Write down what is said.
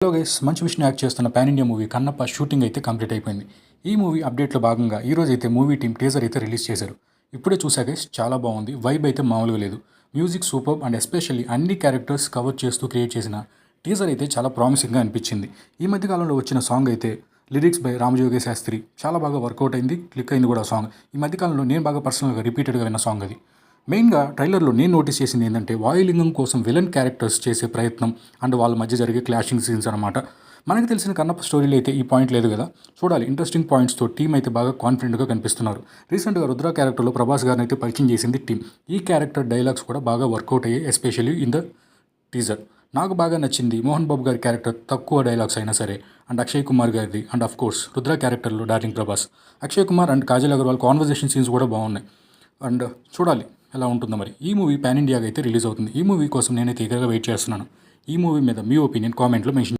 Hello guys, Manchu Vishnu act చేస్తున్న pan India movie Kannappa shooting అయితే complete అయిపోయింది. ఈ మూవీ అప్డేట్లో భాగంగా ఈరోజు అయితే మూవీ టీం టీజర్ అయితే రిలీజ్ చేశారు. ఇప్పుడే చూసా గైస్, చాలా బాగుంది. వైబ్ అయితే మామూలుగా లేదు. మ్యూజిక్ సూపర్ అండ్ ఎస్పెషల్లీ అన్ని క్యారెక్టర్స్ కవర్ చేస్తూ క్రియేట్ చేసిన టీజర్ అయితే చాలా ప్రామిసింగ్గా అనిపించింది. ఈ మధ్యకాలంలో వచ్చిన సాంగ్ అయితే లిరిక్స్ బై రామజోగి శాస్త్రి చాలా బాగా వర్కౌట్ అయింది, క్లిక్ అయింది కూడా సాంగ్. ఈ మధ్యకాలంలో నేను బాగా పర్సనల్గా రిపీటెడ్గా విన్న సాంగ్ అది. మెయిన్గా ట్రైలర్లో నేను నోటీస్ చేసింది ఏంటంటే వాయులింగం కోసం విలన్ క్యారెక్టర్స్ చేసే ప్రయత్నం అండ్ వాళ్ళ మధ్య జరిగే క్లాషింగ్ సీన్స్ అనమాట. మనకు తెలిసిన కన్నప్ప స్టోరీలో అయితే ఈ పాయింట్ లేదు కదా. చూడాలి, ఇంట్రెస్టింగ్ పాయింట్స్తో టీం అయితే బాగా కాన్ఫిడెంట్గా కనిపిస్తున్నారు. రీసెంట్గా రుద్ర క్యారెక్టర్లో ప్రభాస్ గారిని అయితే పరిచయం చేసింది టీం. ఈ క్యారెక్టర్ డైలాగ్స్ కూడా బాగా వర్కౌట్ అయ్యాయి, ఎస్పెషల్లీ ఇన్ ద టీజర్. నాకు బాగా నచ్చింది మోహన్ బాబు గారి క్యారెక్టర్ తక్కువ డైలాగ్స్ అయినా సరే, అండ్ అక్షయ్ కుమార్ గారిది, అండ్ ఆఫ్ కోర్స్ రుద్ర క్యారెక్టర్లో darling Prabhas, Akshay Kumar and Kajal Agarwal conversation scenes కూడా బాగున్నాయి. అండ్ చూడాలి ఎలా ఉంటుందో మరి. ఈ మూవీ పాన్ ఇండియాగా అయితే రిలీజ్ అవుతుంది. ఈ మూవీ కోసం నేనైతే ఈగర్గా వెయిట్ చేస్తున్నాను. ఈ మూవీ మీద మీ ఒపీనియన్ కామెంట్లో మెన్షన్